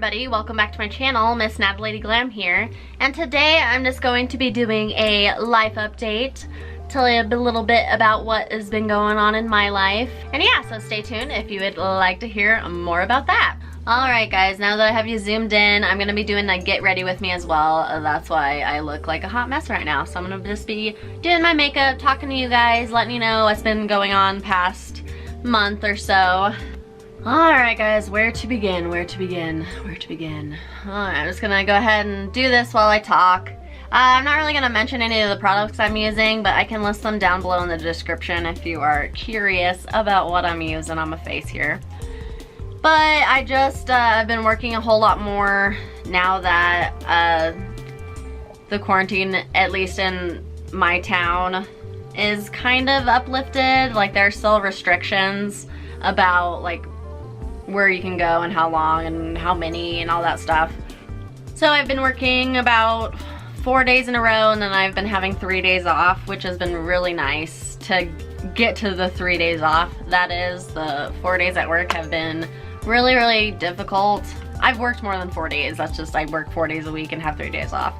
everybody, welcome back to my channel. Miss NataLady Glam here, and today I'm just going to be doing a life update, tell you a little bit about what has been going on in my life. And yeah, so stay tuned if you would like to hear more about that. Alright guys, now that I have you zoomed in, I'm going to be doing the get ready with me as well. That's why I look like a hot mess right now. So I'm going to just be doing my makeup, talking to you guys, letting you know what's been going on past month or so. Alright guys, where to begin? Alright, I'm just gonna go ahead and do this while I talk. I'm not really gonna mention any of the products I'm using, but I can list them down below in the description if you are curious about what I'm using on my face here. But I just, I've been working a whole lot more now that the quarantine, at least in my town, is kind of uplifted. Like, there are still restrictions about like where you can go and how long and how many and all that stuff. So I've been working about 4 days in a row, and then I've been having 3 days off, which has been really nice to get to the 3 days off. That is, the 4 days at work have been really difficult. I've worked more than 4 days. That's just, I work 4 days a week and have 3 days off.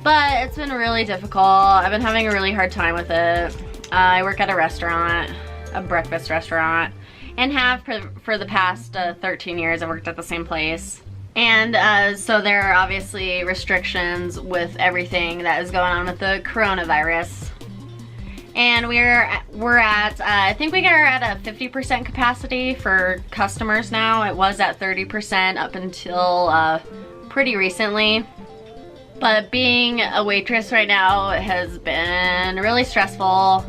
But it's been really difficult. I've been having a really hard time with it. I work at a restaurant, a breakfast restaurant, and have for the past 13 years. I worked at the same place. And so there are obviously restrictions with everything that is going on with the coronavirus. And we're at, I think we are at a 50% capacity for customers now. It was at 30% up until pretty recently. But being a waitress right now has been really stressful.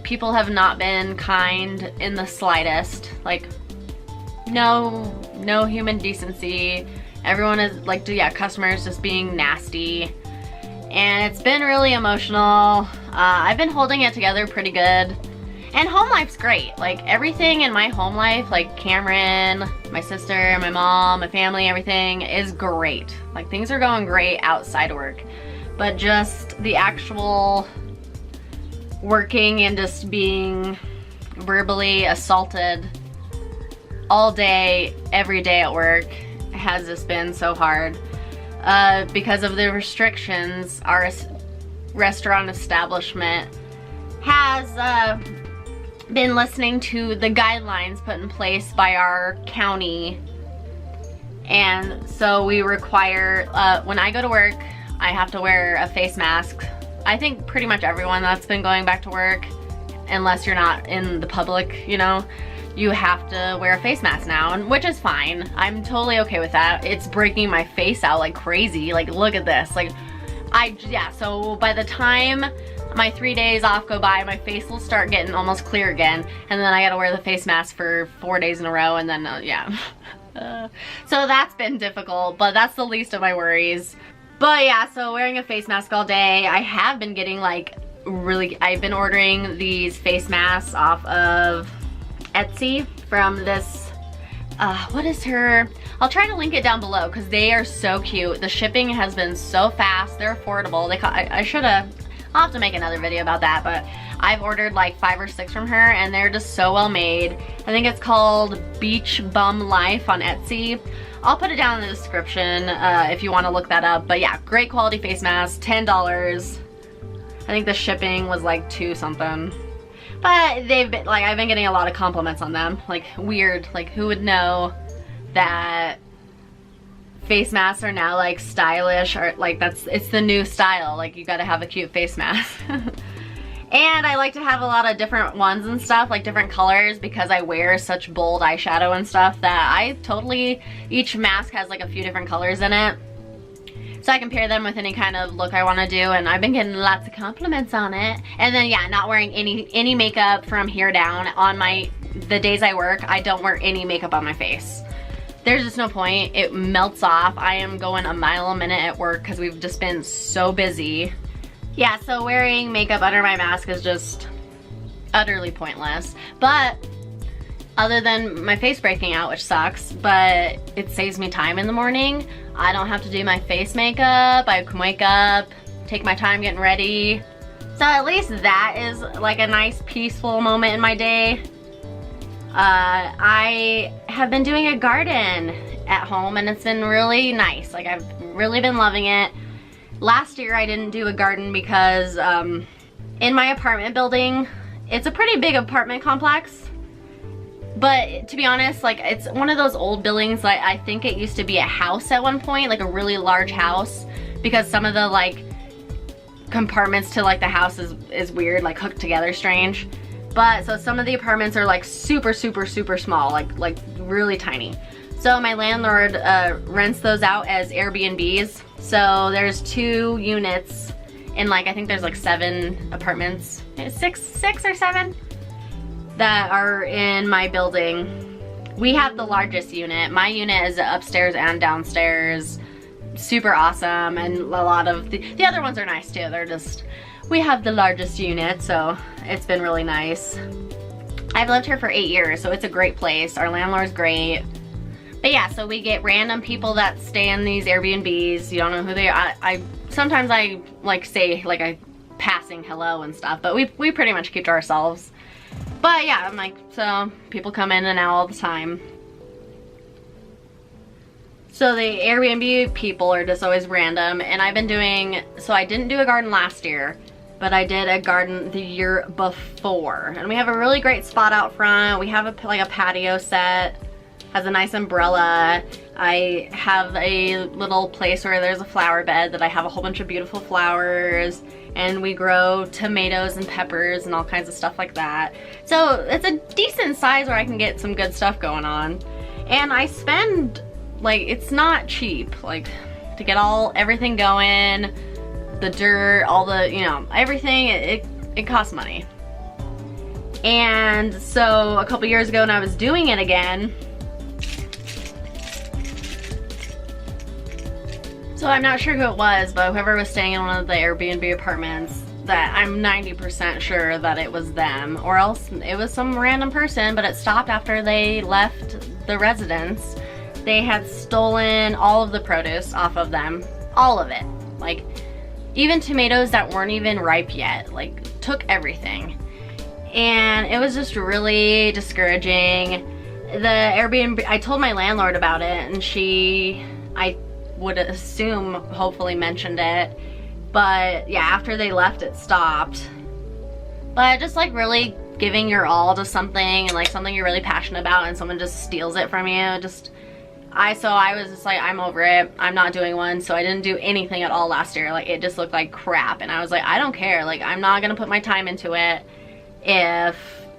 People have not been kind in the slightest. Like, no human decency. Everyone is like, yeah, customers just being nasty. And it's been really emotional. I've been holding it together pretty good. And home life's great. Like, everything in my home life, like Cameron, my sister, my mom, my family, everything is great. Like, things are going great outside work. But just the actual working and just being verbally assaulted all day, every day at work has just been so hard. Because of the restrictions, our restaurant establishment has been listening to the guidelines put in place by our county. And so we require, when I go to work, I have to wear a face mask. I think pretty much everyone that's been going back to work, unless you're not in the public, you know, you have to wear a face mask now, and which is fine. I'm totally okay with that. It's breaking my face out like crazy. Like, look at this. Like, yeah, so by the time my 3 days off go by, my face will start getting almost clear again, and then I gotta wear the face mask for 4 days in a row, and then, yeah. So that's been difficult, but that's the least of my worries. But yeah, so wearing a face mask all day, I have been getting like I've been ordering these face masks off of Etsy from this, what is her, I'll try to link it down below because they are so cute. The shipping has been so fast, they're affordable. I'll have to make another video about that, but I've ordered like 5 or 6 from her, and they're just so well made. I think it's called Beach Bum Life on Etsy. I'll put it down in the description if you want to look that up. But yeah, great quality face mask, $10. I think the shipping was like 2 something. But they've been, like, I've been getting a lot of compliments on them. Like, weird, like, who would know that face masks are now like stylish, or like it's the new style. Like, you gotta have a cute face mask. And I like to have a lot of different ones and stuff, like different colors, because I wear such bold eyeshadow and stuff that each mask has like a few different colors in it. So I can pair them with any kind of look I want to do, and I've been getting lots of compliments on it. And then yeah, not wearing any makeup from here down. On the days I work, I don't wear any makeup on my face. There's just no point. It melts off. I am going a mile a minute at work because we've just been so busy. Yeah, so wearing makeup under my mask is just utterly pointless. But other than my face breaking out, which sucks, but it saves me time in the morning. I don't have to do my face makeup. I can wake up, take my time getting ready. So at least that is like a nice peaceful moment in my day. I have been doing a garden at home, and it's been really nice. Like, I've really been loving it. Last year I didn't do a garden because in my apartment building, it's a pretty big apartment complex, but to be honest, like, it's one of those old buildings. Like, I think it used to be a house at one point, like a really large house, because some of the like compartments to like the house is weird, like hooked together strange. But so some of the apartments are like super small, like really tiny. So my landlord rents those out as Airbnbs. So there's 2 units in, like, I think there's like 7 apartments, six or 7 that are in my building. We have the largest unit. My unit is upstairs and downstairs. Super awesome, and a lot of the other ones are nice too. They're just, we have the largest unit, so it's been really nice. I've lived here for 8 years, so it's a great place. Our landlord's great. But yeah, so we get random people that stay in these Airbnbs. You don't know who they are. Sometimes I like say like a passing hello and stuff, but we pretty much keep to ourselves. But yeah, I'm like, so people come in and out all the time. So the Airbnb people are just always random, and I've been doing, so I didn't do a garden last year, but I did a garden the year before. And we have a really great spot out front. We have like a patio set, has a nice umbrella. I have a little place where there's a flower bed that I have a whole bunch of beautiful flowers, and we grow tomatoes and peppers and all kinds of stuff like that. So it's a decent size where I can get some good stuff going on. And I spend, like, it's not cheap, like, to get everything going, the dirt, all the, you know, everything, it costs money. And so a couple years ago when I was doing it again, so I'm not sure who it was, but whoever was staying in one of the Airbnb apartments, that I'm 90% sure that it was them, or else it was some random person, but it stopped after they left the residence. They had stolen all of the produce off of them, all of it. Like, even tomatoes that weren't even ripe yet, like, took everything. And it was just really discouraging. The Airbnb, I told my landlord about it, and I would assume, hopefully mentioned it. But yeah, after they left, it stopped. But just like really giving your all to something, and like something you're really passionate about, and someone just steals it from you, just, so I was just like, I'm over it. I'm not doing one. So I didn't do anything at all last year. Like, it just looked like crap. And I was like, I don't care. Like, I'm not gonna put my time into it if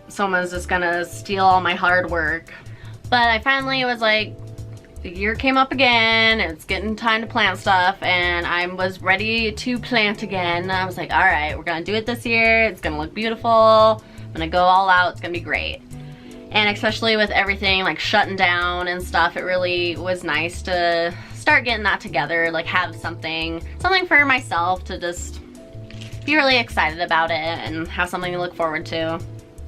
someone's just gonna steal all my hard work. But I finally was like, the year came up again, it's getting time to plant stuff, and I was ready to plant again. I was like, all right, we're gonna do it this year. It's gonna look beautiful. I'm gonna go all out. It's gonna be great. And especially with everything like shutting down and stuff, it really was nice to start getting that together, like have something for myself to just be really excited about it and have something to look forward to.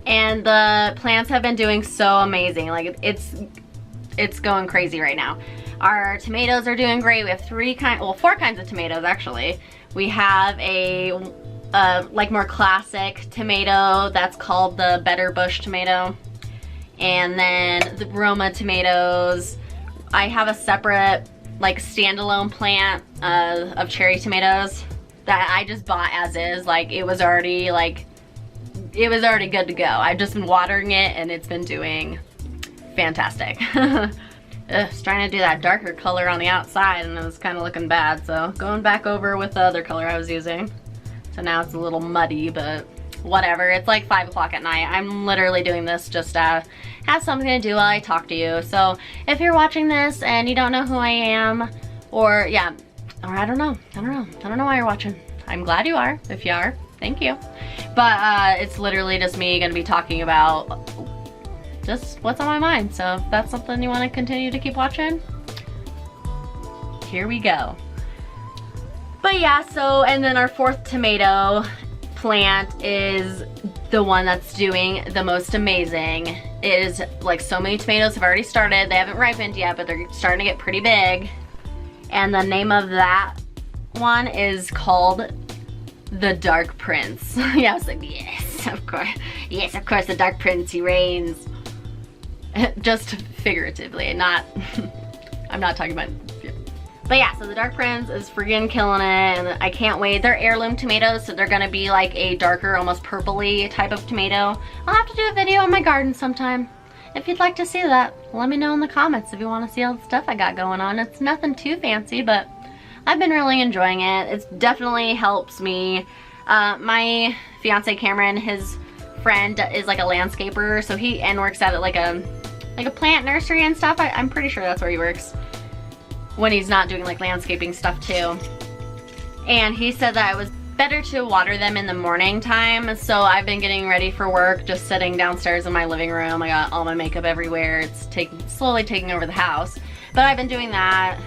And the plants have been doing so amazing. Like, it's going crazy right now. Our tomatoes are doing great. We have 4 kinds of tomatoes actually. We have a like more classic tomato that's called the Better Bush tomato. And then the Grwm tomatoes. I have a separate like standalone plant of cherry tomatoes that I just bought as is. Like, it was already good to go. I've just been watering it, and it's been doing fantastic. Just trying to do that darker color on the outside, and it was kind of looking bad, so going back over with the other color I was using. So now it's a little muddy, but whatever. It's like 5 o'clock at night. I'm literally doing this just to have something to do while I talk to you. So if you're watching this and you don't know who I am, or yeah, or I don't know why you're watching. I'm glad you are. If you are, thank you. But it's literally just me gonna be talking about just what's on my mind. So if that's something you want to continue to keep watching, here we go. But yeah, so, and then our 4th tomato plant is the one that's doing the most amazing. It is like, so many tomatoes have already started. They haven't ripened yet, but they're starting to get pretty big. And the name of that one is called the Dark Prince. Yeah, I was like, yes, of course. Yes, of course, the Dark Prince, he reigns. Just figuratively, not I'm not talking about you. But yeah, so the Dark Prince is friggin' killing it, and I can't wait. They're heirloom tomatoes, so they're gonna be like a darker, almost purpley type of tomato. I'll have to do a video on my garden sometime. If you'd like to see that, let me know in the comments if you want to see all the stuff I got going on. It's nothing too fancy, but I've been really enjoying it. It definitely helps me. My fiance Cameron, his friend is like a landscaper, so he works at like a plant nursery and stuff. I'm pretty sure that's where he works when he's not doing like landscaping stuff too. And he said that it was better to water them in the morning time. So I've been getting ready for work, just sitting downstairs in my living room. I got all my makeup everywhere. It's slowly taking over the house. But I've been doing that.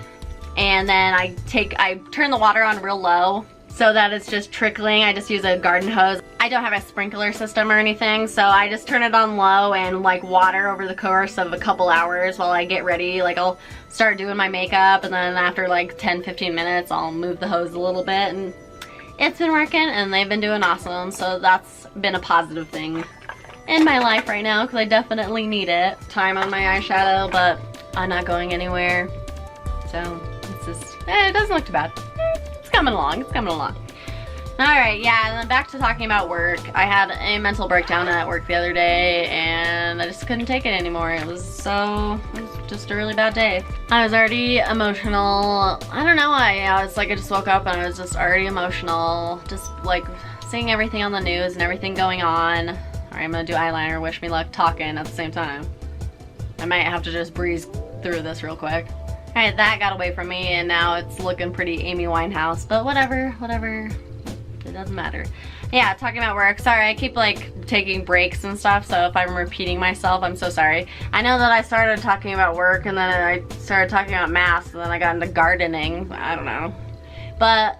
And then I turn the water on real low so that it's just trickling. I just use a garden hose. I don't have a sprinkler system or anything, so I just turn it on low and like water over the course of a couple hours while I get ready. Like I'll start doing my makeup, and then after like 10-15 minutes I'll move the hose a little bit, and it's been working and they've been doing awesome. So that's been a positive thing in my life right now because I definitely need it. Time on my eyeshadow, but I'm not going anywhere. So it's just, it doesn't look too bad. It's coming along, it's coming along. Alright, yeah, and then back to talking about work. I had a mental breakdown at work the other day and I just couldn't take it anymore. It was just a really bad day. I was already emotional. I don't know why. I was like, I just woke up and I was just already emotional. Just like seeing everything on the news and everything going on. Alright, I'm gonna do eyeliner, wish me luck, talking at the same time. I might have to just breeze through this real quick. Alright, that got away from me and now it's looking pretty Amy Winehouse, but whatever. It doesn't matter. Yeah, talking about work. Sorry, I keep like taking breaks and stuff, so if I'm repeating myself, I'm so sorry. I know that I started talking about work and then I started talking about masks and then I got into gardening. I don't know. But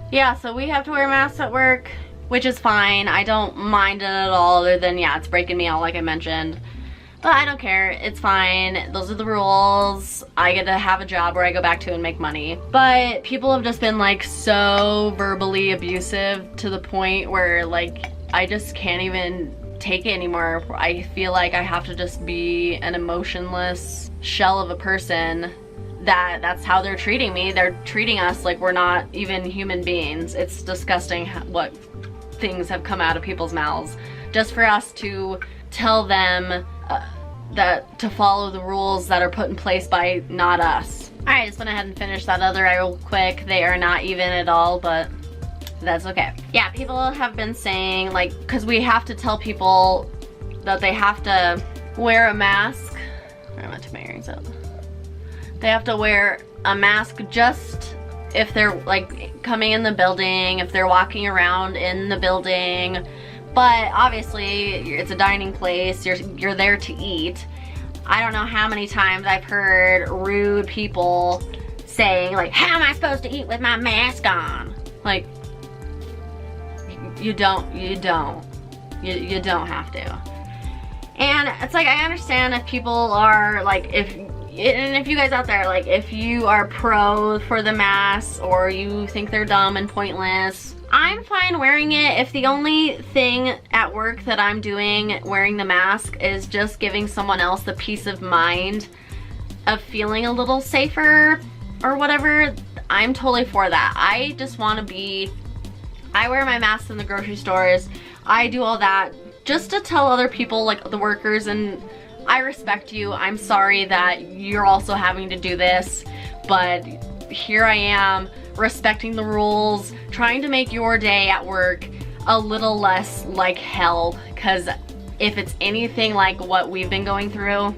yeah, so we have to wear masks at work, which is fine. I don't mind it at all, other than, yeah, it's breaking me out like I mentioned. But I don't care, it's fine. Those are the rules. I get to have a job where I go back to and make money. But people have just been like so verbally abusive to the point where like I just can't even take it anymore. I feel like I have to just be an emotionless shell of a person. That's how they're treating me. They're treating us like we're not even human beings. It's disgusting what things have come out of people's mouths just for us to tell them that to follow the rules that are put in place by not us. Alright, just went ahead and finished that other eye real quick. They are not even at all, but that's okay. Yeah, people have been saying, like, because we have to tell people that they have to wear a mask. Where am I to my earrings out? They have to wear a mask just if they're like coming in the building, if they're walking around in the building. But obviously, it's a dining place, you're there to eat. I don't know how many times I've heard rude people saying, like, how am I supposed to eat with my mask on? Like, you don't have to. And it's like, I understand if people are like, if you guys out there, like, if you are pro for the masks or you think they're dumb and pointless, I'm fine wearing it if the only thing at work that I'm doing wearing the mask is just giving someone else the peace of mind of feeling a little safer or whatever. I'm totally for that. I just want to I wear my mask in the grocery stores. I do all that just to tell other people, like the workers, and I respect you. I'm sorry that you're also having to do this, but here I am, respecting the rules, trying to make your day at work a little less like hell, because if it's anything like what we've been going through,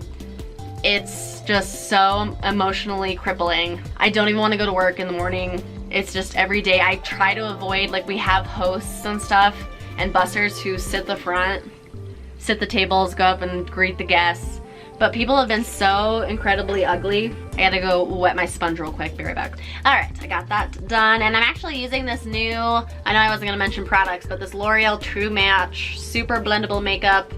it's just so emotionally crippling. I don't even want to go to work in the morning. It's just every day I try to avoid, like, we have hosts and stuff and bussers who sit the front, sit the tables, go up and greet the guests. But people have been so incredibly ugly. I gotta go wet my sponge real quick, be right back. Alright, I got that done, and I'm actually using this new, I know I wasn't gonna mention products, but this L'Oreal True Match Super Blendable Makeup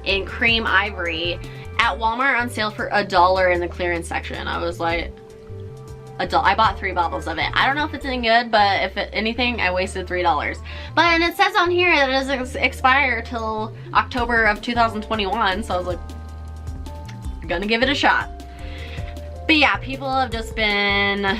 in Cream Ivory at Walmart on sale for $1 in the clearance section. I was like, I bought 3 bottles of it. I don't know if it's any good, but if anything, I wasted $3. But, and it says on here that it doesn't expire till October of 2021, so I was like, gonna give it a shot. But yeah, people have just been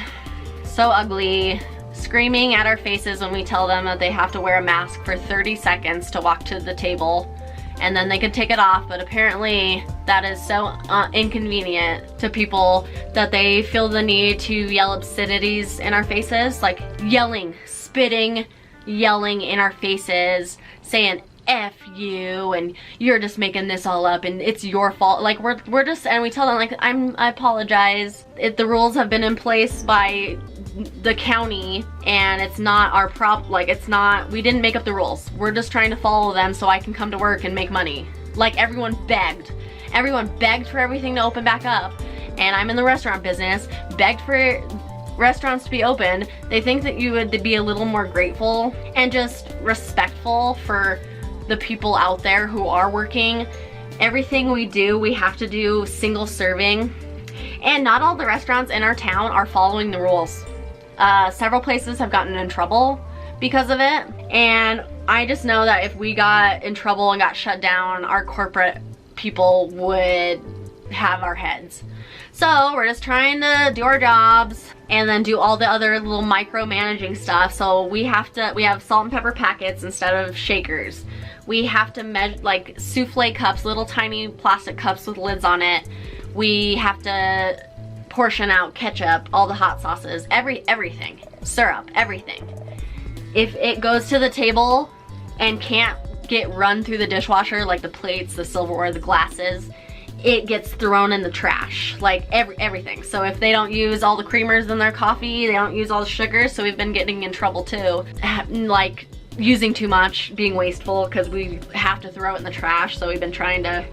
so ugly, screaming at our faces when we tell them that they have to wear a mask for 30 seconds to walk to the table, and then they can take it off. But apparently that is so inconvenient to people that they feel the need to yell obscenities in our faces, like yelling, spitting, yelling in our faces, saying F you, and you're just making this all up, and it's your fault. Like we're just, and we tell them like, I apologize. The rules have been in place by the county, and it's not our problem. Like, it's not, we didn't make up the rules. We're just trying to follow them so I can come to work and make money. Like, everyone begged for everything to open back up, and I'm in the restaurant business, begged for restaurants to be open. They think that you would be a little more grateful and just respectful for the people out there who are working. Everything we do, we have to do single serving, and not all the restaurants in our town are following the rules. Several places have gotten in trouble because of it, and I just know that if we got in trouble and got shut down, our corporate people would have our heads. So we're just trying to do our jobs and then do all the other little micromanaging stuff. So we have salt and pepper packets instead of shakers. We have to measure, like, souffle cups, little tiny plastic cups with lids on it. We have to portion out ketchup, all the hot sauces, everything, syrup, everything. If it goes to the table and can't get run through the dishwasher, like the plates, the silverware, the glasses, it gets thrown in the trash, like everything. So if they don't use all the creamers in their coffee, they don't use all the sugars, so we've been getting in trouble too. Like using too much, being wasteful, because we have to throw it in the trash. So we've been trying to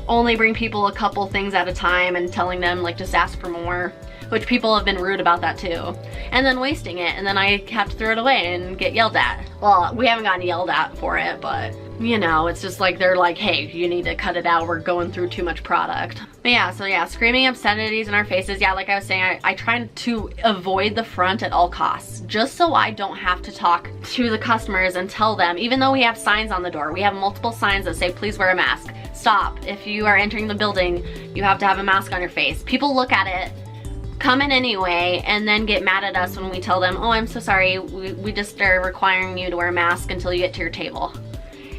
only bring people a couple things at a time and telling them like just ask for more, which people have been rude about that too. And then wasting it, and then I have to throw it away and get yelled at. Well, we haven't gotten yelled at for it, but you know, it's just like they're like, hey, you need to cut it out, we're going through too much product. But yeah, so yeah, screaming obscenities in our faces. Yeah, like I was saying, I try to avoid the front at all costs, just so I don't have to talk to the customers and tell them, even though we have signs on the door. We have multiple signs that say, please wear a mask. Stop. If you are entering the building, you have to have a mask on your face. People look at it, come in anyway, and then get mad at us when we tell them, oh, I'm so sorry, we just are requiring you to wear a mask until you get to your table.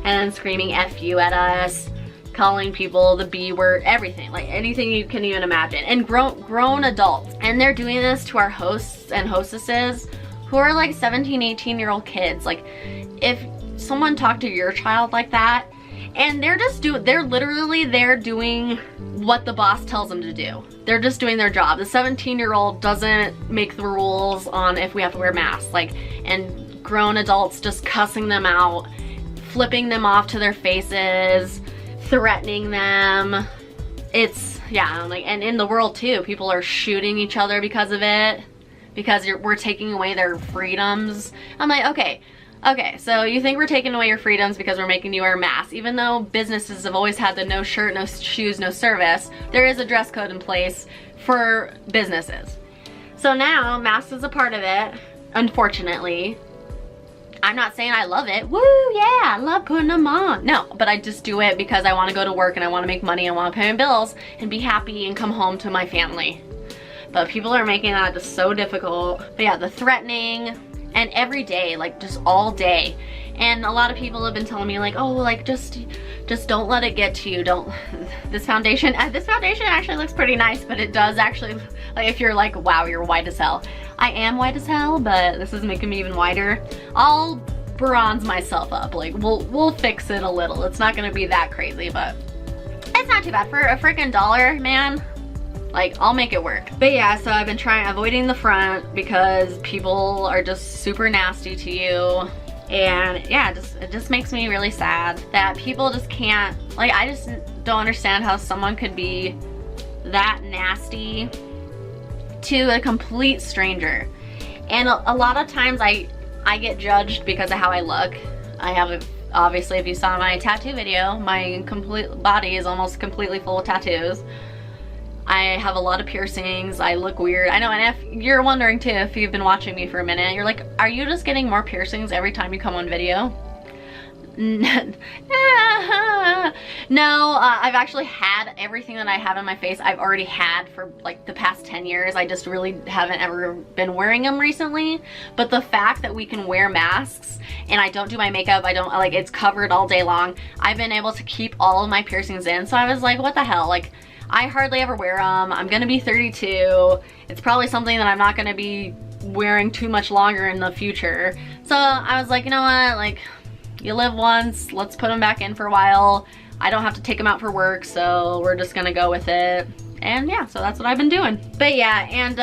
And then screaming F you at us, calling people the B word, everything, like anything you can even imagine. And grown adults. And they're doing this to our hosts and hostesses who are like 17, 18-year-old kids. Like, if someone talked to your child like that, and they're literally doing what the boss tells them to do. They're just doing their job. The 17-year-old doesn't make the rules on if we have to wear masks. Like, and grown adults just cussing them out, flipping them off to their faces, threatening them. It's, yeah, like, and in the world too, people are shooting each other because of it, because we're taking away their freedoms. I'm like, okay, so you think we're taking away your freedoms because we're making you wear a mask. Even though businesses have always had the no shirt, no shoes, no service, there is a dress code in place for businesses. So now masks is a part of it, unfortunately. I'm not saying I love it. Woo, yeah, I love putting them on. No, but I just do it because I want to go to work and I want to make money, I want to pay my bills and be happy and come home to my family. But people are making that just so difficult. But yeah, the threatening, and every day, like just all day. And a lot of people have been telling me like, oh, like just don't let it get to you. Don't, this foundation actually looks pretty nice, but it does actually, like, if you're like, wow, you're white as hell. I am white as hell, but this is making me even whiter. I'll bronze myself up. Like, we'll fix it a little. It's not gonna be that crazy, but it's not too bad. For a freaking $1, man, like, I'll make it work. But yeah, so I've been avoiding the front because people are just super nasty to you. And yeah, it just makes me really sad that people just can't, like, I just don't understand how someone could be that nasty to a complete stranger. And a lot of times I get judged because of how I look. I have obviously, if you saw my tattoo video, my complete body is almost completely full of tattoos. I have a lot of piercings. I look weird. I know, and if you're wondering too, if you've been watching me for a minute, you're like, are you just getting more piercings every time you come on video? No, I've actually had everything that I have in my face. I've already had for like the past 10 years. I just really haven't ever been wearing them recently. But the fact that we can wear masks and I don't do my makeup, I don't, like, it's covered all day long. I've been able to keep all of my piercings in. So I was like, what the hell? Like, I hardly ever wear them. I'm gonna be 32. It's probably something that I'm not gonna be wearing too much longer in the future. So I was like, you know what? Like, you live once, let's put them back in for a while. I don't have to take them out for work, so we're just gonna go with it. And yeah, so that's what I've been doing. But yeah, and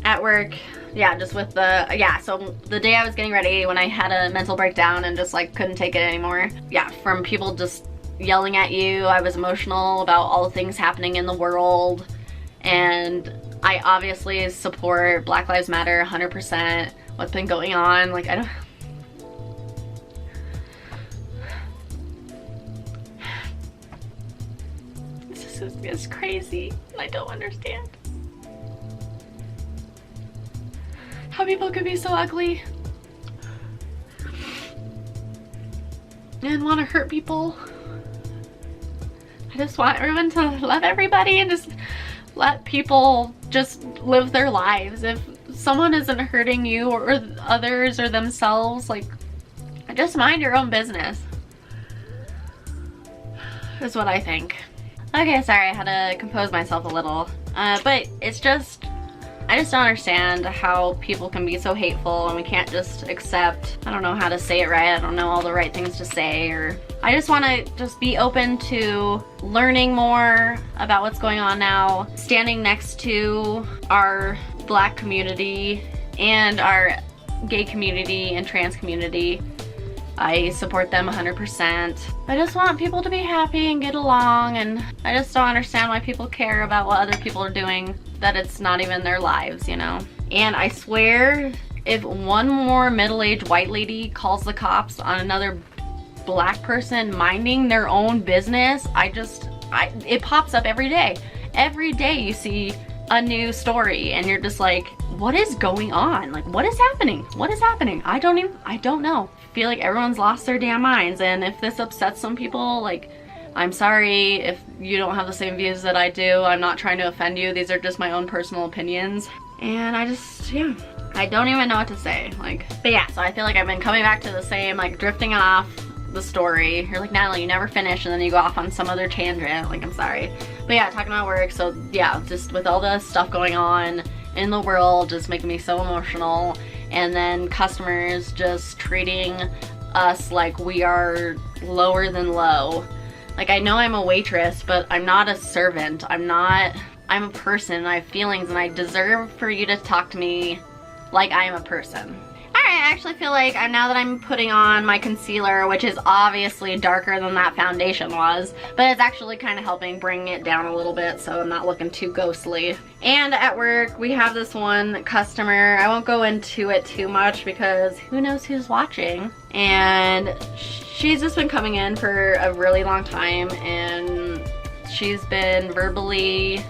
at work, yeah, just with the, yeah, so the day I was getting ready when I had a mental breakdown and just like couldn't take it anymore. Yeah, from people just yelling at you, I was emotional about all the things happening in the world. And I obviously support Black Lives Matter 100%. What's been going on, like, I don't, it's crazy. I don't understand how people could be so ugly and want to hurt people. I just want everyone to love everybody and just let people just live their lives. If someone isn't hurting you or others or themselves, like, just mind your own business is what I think. Okay, sorry, I had to compose myself a little. But it's just, I just don't understand how people can be so hateful and we can't just accept, I don't know how to say it right, I don't know all the right things to say, or I just want to just be open to learning more about what's going on now, standing next to our Black community and our gay community and trans community. I support them 100%. I just want people to be happy and get along, and I just don't understand why people care about what other people are doing, that it's not even their lives, you know? And I swear, if one more middle-aged white lady calls the cops on another Black person minding their own business, it pops up every day. Every day you see a new story and you're just like, what is going on? Like, what is happening? What is happening? I don't know. I feel like everyone's lost their damn minds, and if this upsets some people, like, I'm sorry if you don't have the same views that I do. I'm not trying to offend you. These are just my own personal opinions. And I just, yeah, I don't even know what to say. Like, but yeah, so I feel like I've been coming back to the same, like, drifting off the story. You're like, NataLady, you never finish, and then you go off on some other tangent. Like, I'm sorry. But yeah, talking about work, so yeah, just with all the stuff going on in the world, just making me so emotional. And then customers just treating us like we are lower than low. Like, I know I'm a waitress, but I'm not a servant. I'm a person. I have feelings, and I deserve for you to talk to me like I am a person. Alright, I actually feel like now that I'm putting on my concealer, which is obviously darker than that foundation was, but it's actually kind of helping bring it down a little bit so I'm not looking too ghostly. And at work, we have this one customer. I won't go into it too much because who knows who's watching. And she's just been coming in for a really long time, and she's been verbally,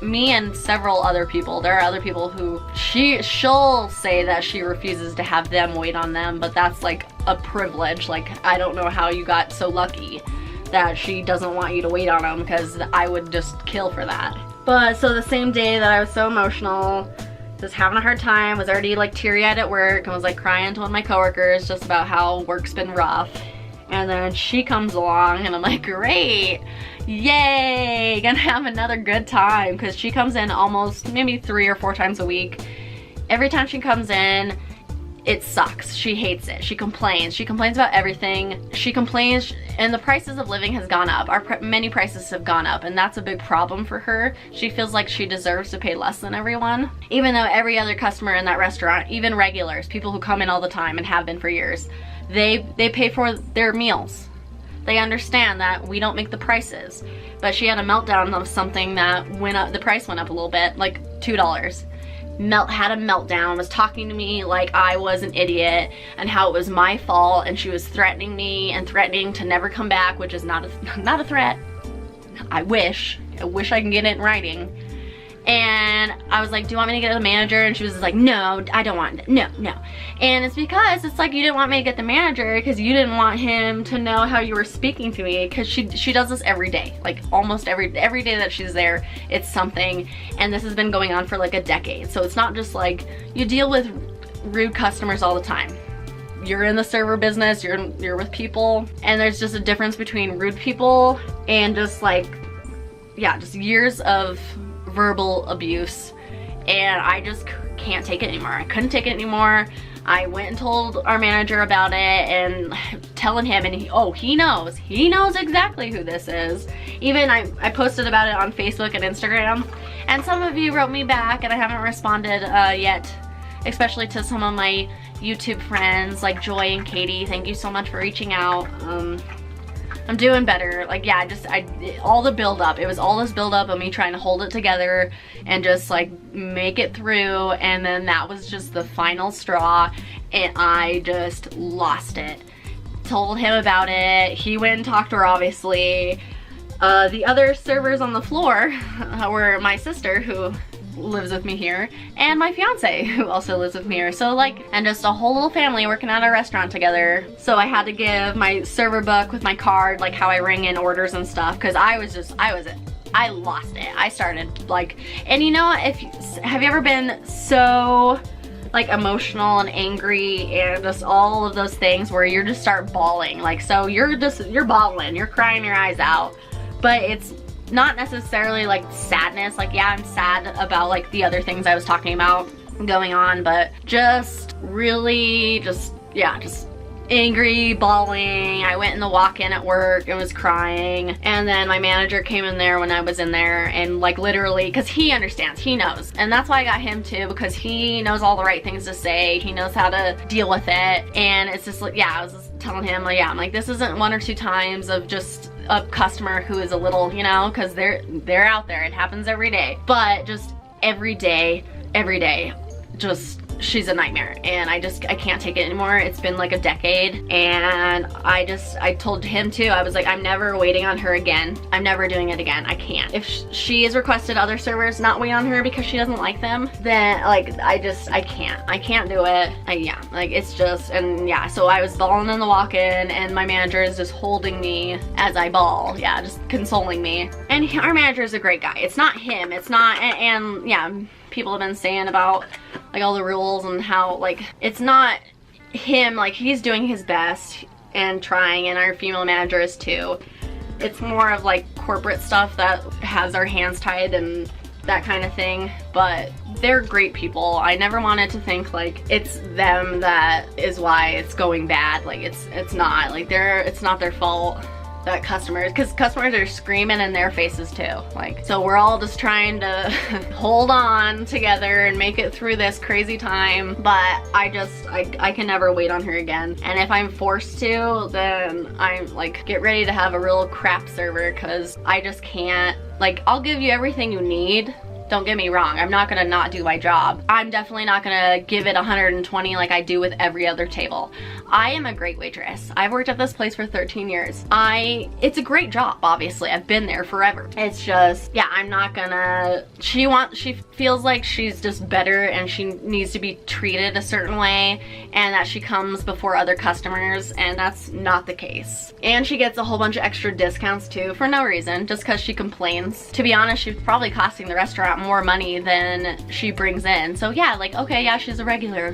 me and several other people, there are other people who she'll say that she refuses to have them wait on them, but that's like a privilege. Like, I don't know how you got so lucky that she doesn't want you to wait on them, because I would just kill for that. But so the same day that I was so emotional, just having a hard time, was already like teary-eyed at work, and was like crying to one of my coworkers just about how work's been rough. And then she comes along and I'm like, great, yay, gonna have another good time, because she comes in almost maybe 3 or 4 times a week. Every time she comes in, it sucks. She hates it. She complains about everything. She complains, and the prices of living has gone up. Many prices have gone up, and that's a big problem for her. She feels like she deserves to pay less than everyone, even though every other customer in that restaurant, even regulars, people who come in all the time and have been for years, they pay for their meals. They understand that we don't make the prices. But she had a meltdown of something that went up, the price went up a little bit, like $2. Had a meltdown, was talking to me like I was an idiot and how it was my fault, and she was threatening me and threatening to never come back, which is not a threat. I wish I can get it in writing. And I was like, do you want me to get the manager? And she was just like, no, I don't want it. No. And it's because it's like, you didn't want me to get the manager because you didn't want him to know how you were speaking to me, because she does this every day. Like almost every day that she's there, it's something. And this has been going on for like a decade. So it's not just like you deal with rude customers all the time. You're in the server business, you're with people, and there's just a difference between rude people and just like, yeah, just years of verbal abuse. And I just can't take it anymore. I couldn't take it anymore. I went and told our manager about it and telling him, and he knows exactly who this is. Even I posted about it on Facebook and Instagram, and some of you wrote me back, and I haven't responded yet, especially to some of my YouTube friends like Joy and Katie. Thank you so much for reaching out. I'm doing better. Like, yeah, all the build up, it was all this build up of me trying to hold it together and just like make it through, and then that was just the final straw, and I just lost it. Told him about it. He went and talked to her, obviously. The other servers on the floor were my sister, who lives with me here, and my fiance, who also lives with me here. So like, and just a whole little family working at a restaurant together. So I had to give my server book with my card, like how I ring in orders and stuff, because I lost it. I started like, and you know, have you ever been so like emotional and angry and just all of those things where you just start bawling? Like, so you're bawling, you're crying your eyes out, but it's not necessarily like sadness. Like, yeah, I'm sad about like the other things I was talking about going on, but just really just angry, bawling. I went in the walk-in at work and was crying, and then my manager came in there when I was in there, and like literally, because he understands, he knows, and that's why I got him too, because he knows all the right things to say, he knows how to deal with it. And it's just like, yeah, I was just telling him, like, yeah, I'm like, this isn't one or two times of just a customer who is a little, you know, because they're out there, it happens every day, but just every day, just, she's a nightmare, and I can't take it anymore. It's been like a decade, and I told him too, I was like, I'm never waiting on her again. I'm never doing it again. I can't. If she has requested other servers not wait on her because she doesn't like them, then like, I can't do it. Yeah, like it's just, and yeah, so I was bawling in the walk-in, and my manager is just holding me as I bawl, yeah, just consoling me. And our manager is a great guy. It's not him, it's not, and yeah, people have been saying about like all the rules and how like it's not him, like he's doing his best and trying, and our female manager is too. It's more of like corporate stuff that has our hands tied and that kind of thing, but they're great people. I never wanted to think like it's them that is why it's going bad. Like it's not, like it's not their fault that customers, because customers are screaming in their faces too. Like, so we're all just trying to hold on together and make it through this crazy time, but I can never wait on her again. And if I'm forced to, then I'm like, get ready to have a real crap server, because I just can't. Like, I'll give you everything you need, don't get me wrong, I'm not gonna not do my job. I'm definitely not gonna give it 120 like I do with every other table. I am a great waitress. I've worked at this place for 13 years. It's a great job, obviously. I've been there forever. It's just, yeah, I'm not gonna, she feels like she's just better and she needs to be treated a certain way, and that she comes before other customers, and that's not the case. And she gets a whole bunch of extra discounts too for no reason, just because she complains. To be honest, she's probably costing the restaurant more money than she brings in. So yeah, like, okay, yeah, she's a regular,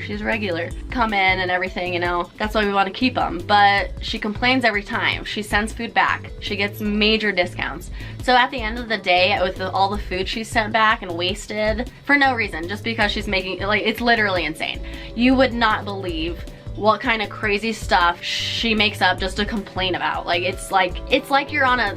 come in and everything, you know, that's why we want to keep them. But she complains every time. She sends food back. She gets major discounts. So at the end of the day, with all the food she sent back and wasted for no reason, just because she's making, like, it's literally insane. You would not believe what kind of crazy stuff she makes up just to complain about. Like, it's like you're on a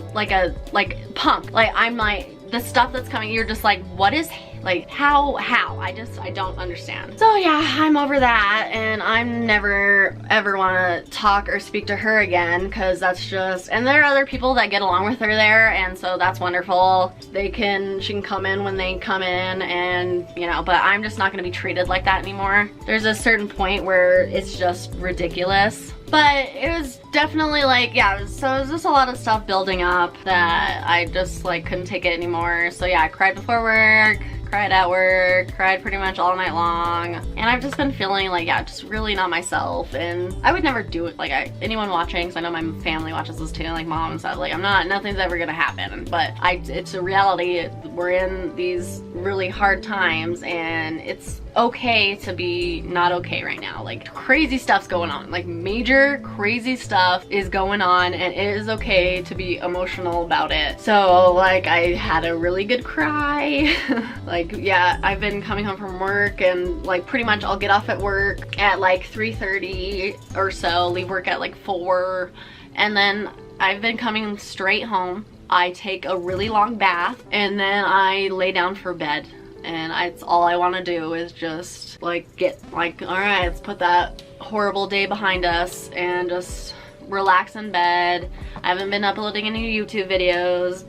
pump. Like, I'm like, the stuff that's coming, you're just like, what is, like, how? I don't understand. So yeah, I'm over that, and I'm never ever want to talk or speak to her again, because that's just, and there are other people that get along with her there, and so that's wonderful. She can come in when they come in, and you know, but I'm just not going to be treated like that anymore. There's a certain point where it's just ridiculous. But it was definitely like, yeah, so it was just a lot of stuff building up that I just like couldn't take it anymore. So yeah, I cried before work, cried at work, cried pretty much all night long, and I've just been feeling like, yeah, just really not myself. And I would never do it, like, anyone watching, because I know my family watches this too, like mom and stuff, like nothing's ever gonna happen, but it's a reality. We're in these really hard times, and it's okay to be not okay right now. Like, crazy stuff's going on, like major crazy stuff is going on, and it is okay to be emotional about it. So like, I had a really good cry. Like, yeah, I've been coming home from work, and like pretty much I'll get off at work at like 3:30 or so, leave work at like 4, and then I've been coming straight home. I take a really long bath, and then I lay down for bed. And it's all I want to do is just like get like, all right, let's put that horrible day behind us and just relax in bed. I haven't been uploading any YouTube videos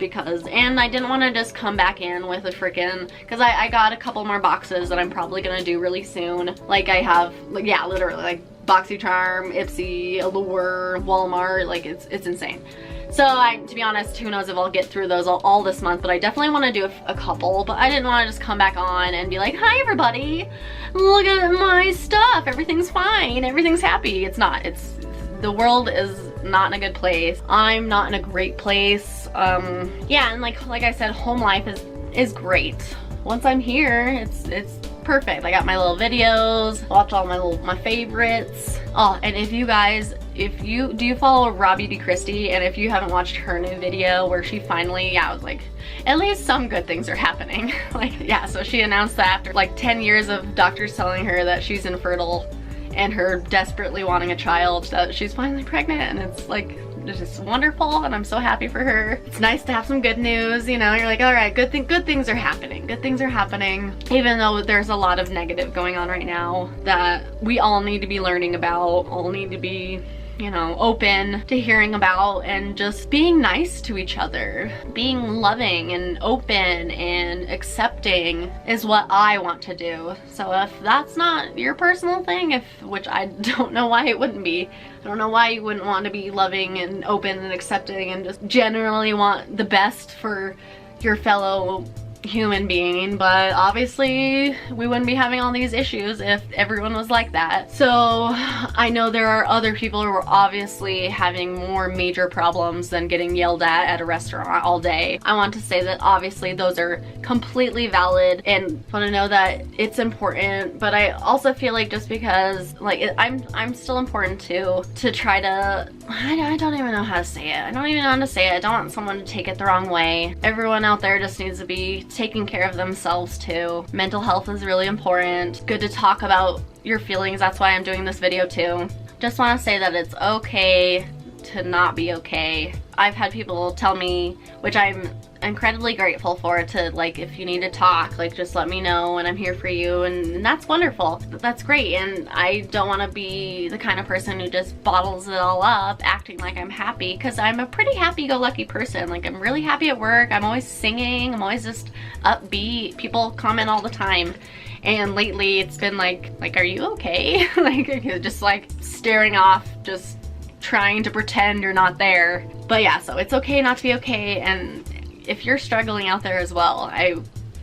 and I didn't want to just come back in with a freaking, because I got a couple more boxes that I'm probably gonna do really soon. Like, I have, like, yeah, literally, like BoxyCharm, Ipsy, Allure, Walmart, like it's insane. So to be honest, who knows if I'll get through those all this month, but I definitely want to do a couple. But I didn't want to just come back on and be like, hi everybody, look at my stuff, everything's fine, everything's happy. It's not. The world is not in a good place. I'm not in a great place. Yeah, and like I said, home life is great. Once I'm here, it's perfect. I got my little videos, watch all my favorites. Oh, and if you guys, do you follow Robbie D. Christie? And if you haven't watched her new video where she finally, yeah, I was like, at least some good things are happening. Like, yeah, so she announced that after like 10 years of doctors telling her that she's infertile and her desperately wanting a child, that she's finally pregnant, and it's like, it's just wonderful, and I'm so happy for her. It's nice to have some good news, you know. You're like, all right, good things are happening. Good things are happening, even though there's a lot of negative going on right now that we all need to be learning about, all need to be, you know, open to hearing about, and just being nice to each other. Being loving and open and accepting is what I want to do. So if that's not your personal thing, which I don't know why it wouldn't be. I don't know why you wouldn't want to be loving and open and accepting and just generally want the best for your fellow human being, but obviously we wouldn't be having all these issues if everyone was like that. So I know there are other people who are obviously having more major problems than getting yelled at a restaurant all day. I want to say that obviously those are completely valid and want to know that it's important, but I also feel like just because like I'm still important too, to try to, I don't even know how to say it. I don't even know how to say it. I don't want someone to take it the wrong way. Everyone out there just needs to be taking care of themselves too. Mental health is really important. Good to talk about your feelings. That's why I'm doing this video too. Just want to say that it's okay to not be okay. I've had people tell me, which I'm incredibly grateful for, to like, if you need to talk, like just let me know and I'm here for you, and that's wonderful. That's great, and I don't want to be the kind of person who just bottles it all up acting like I'm happy, because I'm a pretty happy-go-lucky person. Like, I'm really happy at work, I'm always singing, I'm always just upbeat. People comment all the time, and lately it's been like are you okay? Like, just like staring off, just trying to pretend you're not there. But yeah, so it's okay not to be okay, and if you're struggling out there as well, I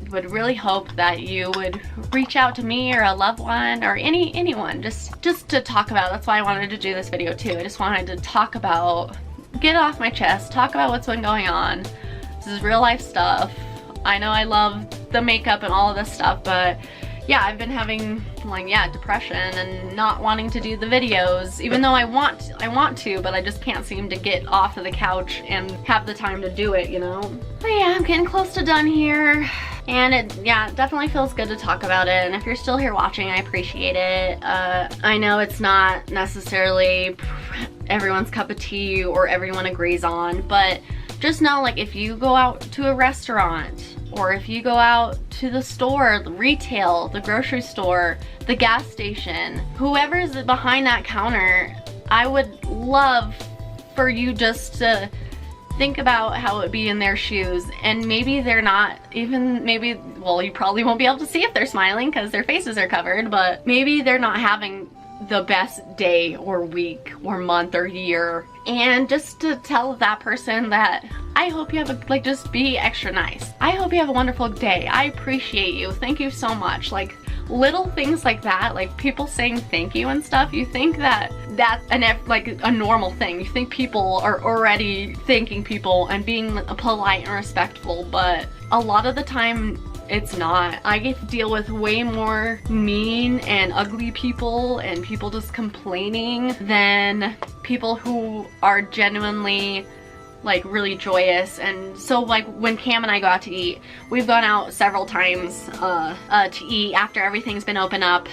would really hope that you would reach out to me or a loved one or anyone just to talk about. That's why I wanted to do this video too. I just wanted to talk about, get it off my chest, talk about what's been going on. This is real life stuff. I know I love the makeup and all of this stuff, but yeah, I've been having like, yeah, depression and not wanting to do the videos, even though I want to, but I just can't seem to get off of the couch and have the time to do it, you know? But yeah, I'm getting close to done here, and it definitely feels good to talk about it. And if you're still here watching, I appreciate it. I know it's not necessarily everyone's cup of tea or everyone agrees on, but just know, like, if you go out to a restaurant, or if you go out to the store, the retail, the grocery store, the gas station, whoever's behind that counter, I would love for you just to think about how it would be in their shoes. And maybe they're not even, well, you probably won't be able to see if they're smiling because their faces are covered, but maybe they're not having the best day or week or month or year, and just to tell that person that I hope you have a, like, just be extra nice. I hope you have a wonderful day. I appreciate you. Thank you so much. Like, little things like that, like people saying thank you and stuff, you think that that's like a normal thing. You think people are already thanking people and being polite and respectful, but a lot of the time it's not. I get to deal with way more mean and ugly people and people just complaining than people who are genuinely like really joyous. And so like when Cam and I go out to eat, we've gone out several times to eat after everything's been open up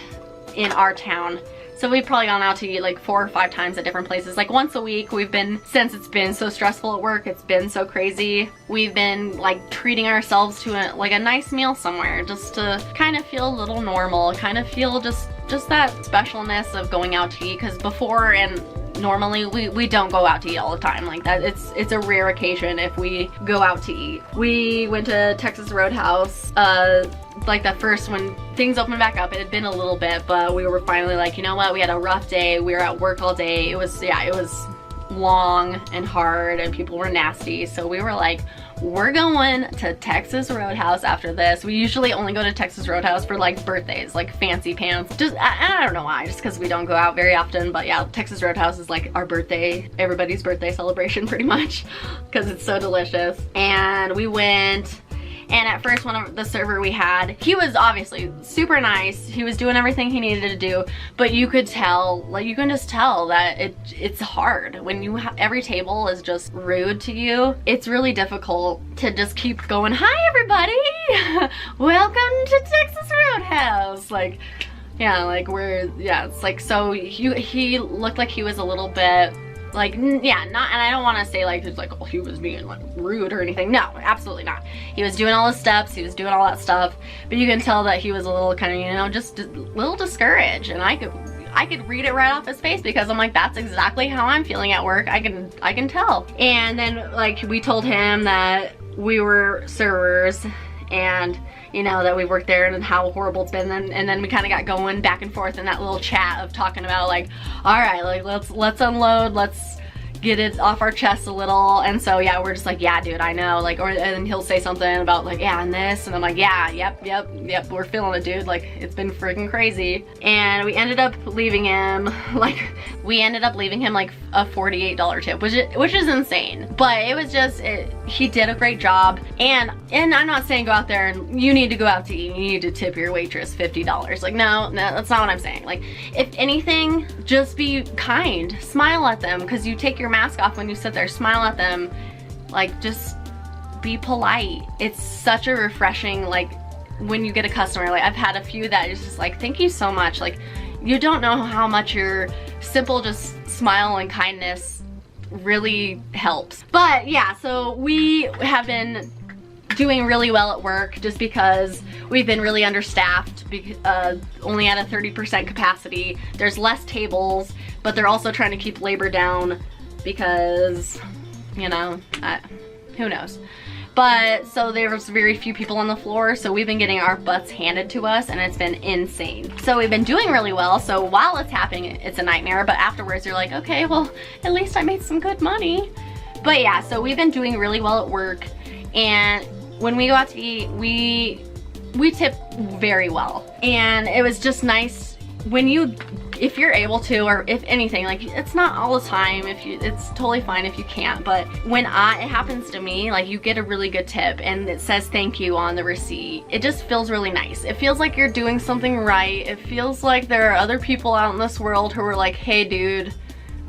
in our town. So we've probably gone out to eat like 4 or 5 times at different places. Like once a week we've been, since it's been so stressful at work, it's been so crazy, we've been like treating ourselves to a nice meal somewhere just to kind of feel a little normal, kind of feel just that specialness of going out to eat. Because before and normally we don't go out to eat all the time like that. It's a rare occasion if we go out to eat. We went to Texas Roadhouse like the first, when things opened back up. It had been a little bit, but we were finally like, you know what, we had a rough day, we were at work all day, it was long and hard and people were nasty, so we were like, we're going to Texas Roadhouse after this. We usually only go to Texas Roadhouse for like birthdays, like fancy pants. Just, I don't know why, just because we don't go out very often, but yeah, Texas Roadhouse is like our birthday, everybody's birthday celebration pretty much, because it's so delicious. And we went, and at first one of the server we had, he was obviously super nice. He was doing everything he needed to do, but you could tell, like you can just tell that it's hard when you every table is just rude to you. It's really difficult to just keep going, hi everybody, welcome to Texas Roadhouse. Like, yeah, like it's like, so he looked like he was a little bit like, yeah, not, and I don't want to say like it's like, oh, he was being like rude or anything. No, absolutely not. He was doing all the steps, he was doing all that stuff, but you can tell that he was a little kind of, you know, just a little discouraged, and I could read it right off his face, because I'm like, that's exactly how I'm feeling at work. I can tell. And then like we told him that we were servers and you know that we worked there and how horrible it's been, and then we kind of got going back and forth in that little chat of talking about like, all right, like let's unload, let's get it off our chest a little. And so yeah, we're just like, yeah dude, I know, like, or and he'll say something about like, yeah, and this, and I'm like, yeah, yep, we're feeling it dude, like it's been freaking crazy. And we ended up leaving him like a $48 tip, which is insane, but it was just he did a great job. And I'm not saying go out there and you need to go out to eat and you need to tip your waitress $50. Like no, that's not what I'm saying. Like if anything, just be kind, smile at them, because you take your mask off when you sit there, smile at them, like just be polite. It's such a refreshing, like when you get a customer, like I've had a few that is just like, thank you so much, like you don't know how much your simple just smile and kindness really helps. But yeah, so we have been doing really well at work just because we've been really understaffed, only at a 30% capacity. There's less tables, but they're also trying to keep labor down because, you know, who knows. But so there was very few people on the floor, so we've been getting our butts handed to us, and it's been insane. So we've been doing really well. So while it's happening, it's a nightmare, but afterwards you're like, okay, well, at least I made some good money. But yeah, so we've been doing really well at work, and when we go out to eat, we tip very well. And it was just nice when if you're able to, or if anything, like it's not all the time, it's totally fine if you can't, but when it happens to me, like you get a really good tip and it says thank you on the receipt, it just feels really nice. It feels like you're doing something right. It feels like there are other people out in this world who are like, hey dude,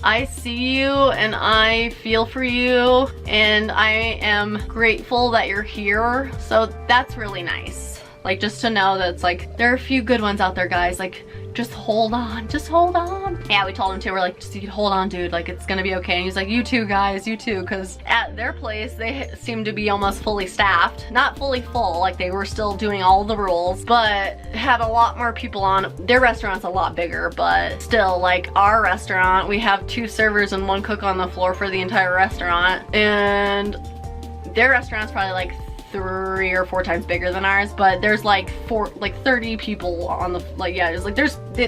I see you and I feel for you and I am grateful that you're here. So that's really nice. Like just to know that it's like, there are a few good ones out there, guys. Like just hold on, just hold on. Yeah, we told him too, we're like, just hold on dude, like it's gonna be okay. And he's like, you too guys, you too, because at their place they seem to be almost fully staffed, not fully full, like they were still doing all the rules, but had a lot more people on. Their restaurant's a lot bigger, but still, like our restaurant, we have 2 servers and 1 cook on the floor for the entire restaurant, and their restaurant's probably like 3 or 4 times bigger than ours, but there's like 30 people on the, like, yeah, it's like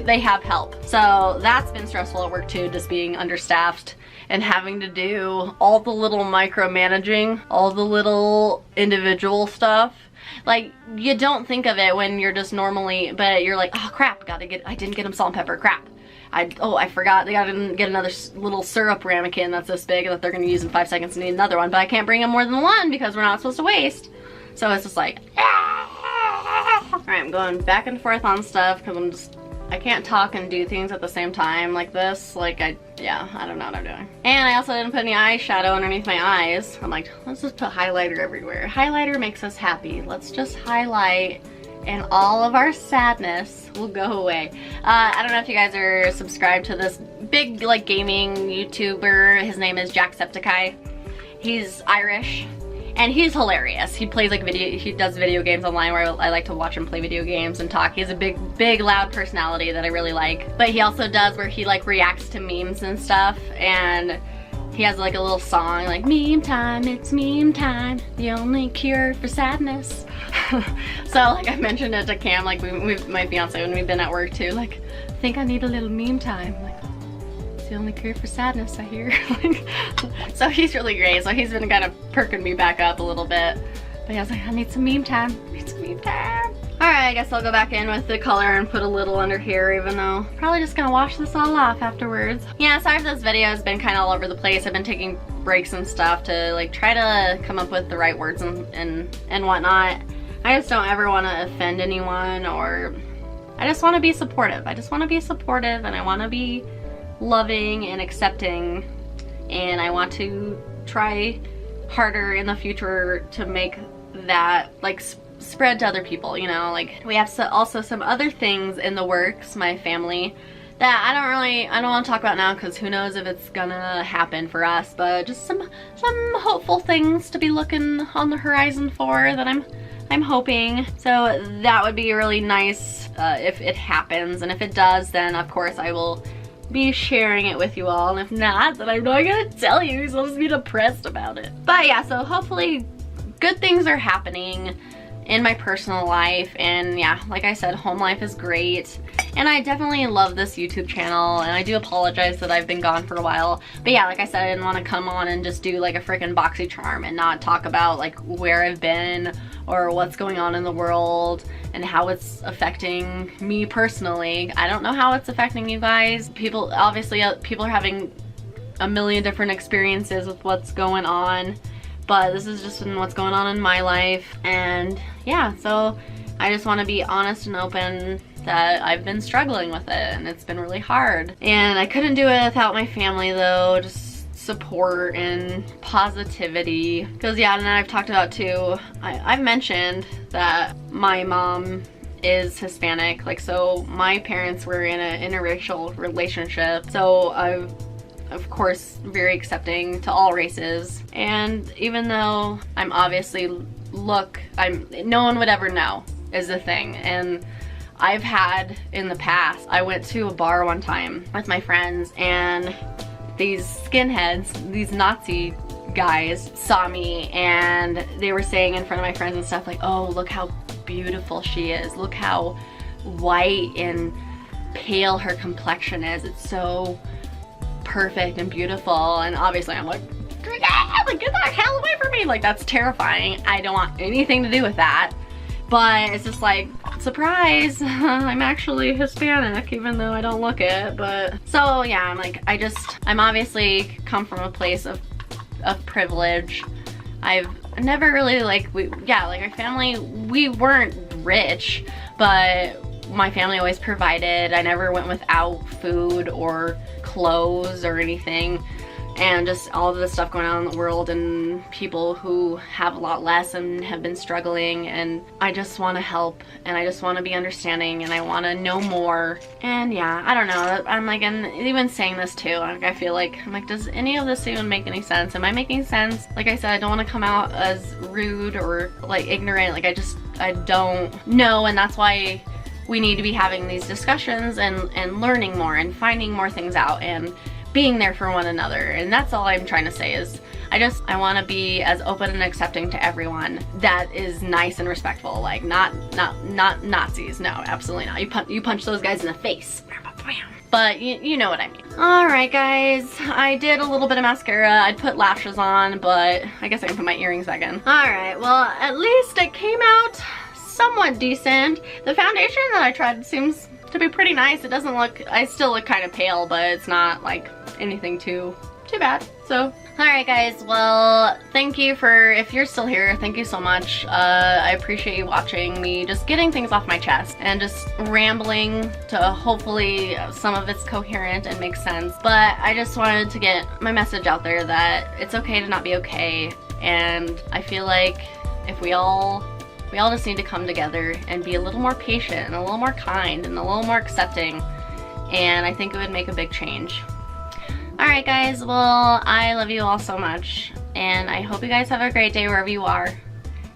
they have help. So that's been stressful at work too, just being understaffed and having to do all the little micromanaging, all the little individual stuff. Like, you don't think of it when you're just normally, but you're like, oh crap, I didn't get him salt and pepper, crap. I forgot, they gotta get another little syrup ramekin that's this big that they're gonna use in 5 seconds and need another one, but I can't bring them more than one because we're not supposed to waste. So it's just like, alright, I'm going back and forth on stuff because I can't talk and do things at the same time like this. Like, yeah, I don't know what I'm doing. And I also didn't put any eyeshadow underneath my eyes. I'm like, let's just put highlighter everywhere. Highlighter makes us happy. Let's just highlight and all of our sadness will go away. I don't know if you guys are subscribed to this big, like, gaming YouTuber. His name is Jacksepticeye. He's Irish. And he's hilarious. He plays like he does video games online where I like to watch him play video games and talk. He has a big loud personality that I really like. But he also does where he like reacts to memes and stuff, and he has like a little song like, meme time, it's meme time, the only cure for sadness. So like I mentioned it to Cam, like my fiance, when we've been at work too, like, I think I need a little meme time. Like, it's the only cure for sadness, I hear. So he's really great. So he's been kind of perking me back up a little bit. But yeah, I was like, I need some meme time. I need some meme time. Alright, I guess I'll go back in with the color and put a little under here, even though I'm probably just gonna wash this all off afterwards. Yeah, sorry if this video has been kind of all over the place. I've been taking breaks and stuff to like try to come up with the right words and whatnot. I just don't ever want to offend anyone, or I just want to be supportive. I just want to be supportive, and I want to be loving and accepting, and I want to try harder in the future to make that like spread to other people, you know. Like, we have also some other things in the works, my family, that I don't want to talk about now because who knows if it's gonna happen for us, but just some hopeful things to be looking on the horizon for that I'm hoping. So that would be really nice if it happens, and if it does, then of course I will be sharing it with you all, and if not, then I'm not gonna tell you, so I'll just be depressed about it. But yeah, so hopefully good things are happening in my personal life, and yeah, like I said, home life is great, and I definitely love this YouTube channel, and I do apologize that I've been gone for a while, but yeah, like I said, I didn't want to come on and just do like a freaking BoxyCharm and not talk about like where I've been or what's going on in the world and how it's affecting me personally. I don't know how it's affecting you guys. People, obviously, people are having a million different experiences with what's going on, but this is just what's going on in my life. And yeah, so I just want to be honest and open that I've been struggling with it, and it's been really hard. And I couldn't do it without my family though, just support and positivity. Because yeah, and I've talked about too, I've mentioned that my mom is Hispanic, like, so my parents were in an interracial relationship, so I've of course very accepting to all races. And even though I'm obviously no one would ever know is the thing, and I've had in the past, I went to a bar one time with my friends, and these skinheads, these Nazi guys, saw me, and they were saying in front of my friends and stuff like, oh, look how beautiful she is, look how white and pale her complexion is, it's so perfect and beautiful. And obviously I'm like, get the hell away from me, like, that's terrifying. I don't want anything to do with that. But it's just like, surprise, I'm actually Hispanic, even though I don't look it. But so yeah, I'm like, I'm obviously come from a place of privilege. I've never really like, our family, we weren't rich, but my family always provided. I never went without food or clothes or anything. And just all of the stuff going on in the world, and people who have a lot less and have been struggling, and I just want to help, and I just want to be understanding, and I want to know more. And yeah, I don't know, I'm like, and even saying this too, like, I feel like, I'm like, does any of this even make any sense? Am I making sense? Like I said, I don't want to come out as rude or like ignorant, like I don't know, and that's why we need to be having these discussions and learning more and finding more things out and being there for one another. And that's all I'm trying to say is I want to be as open and accepting to everyone that is nice and respectful. Like not Nazis. No, absolutely not. You punch those guys in the face. But you know what I mean. Alright guys, I did a little bit of mascara. I'd put lashes on, but I guess I can put my earrings back in. Alright, well at least it came out somewhat decent. The foundation that I tried seems to be pretty nice. It doesn't look, I still look kind of pale, but it's not like anything too bad. So, alright guys, well, thank you for, if you're still here, thank you so much. I appreciate you watching me just getting things off my chest and just rambling to hopefully some of it's coherent and makes sense. But I just wanted to get my message out there that it's okay to not be okay, and I feel like if we all just need to come together and be a little more patient and a little more kind and a little more accepting, and I think it would make a big change. Alright guys, well, I love you all so much, and I hope you guys have a great day wherever you are.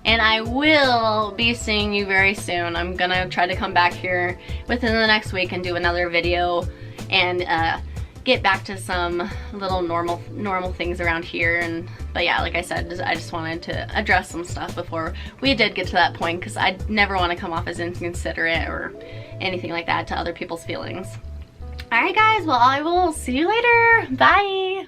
And I will be seeing you very soon. I'm gonna try to come back here within the next week and do another video and get back to some little normal things around here. But yeah, like I said, I just wanted to address some stuff before we did get to that point, because I never want to come off as inconsiderate or anything like that to other people's feelings. Alright guys, well I will see you later. Bye!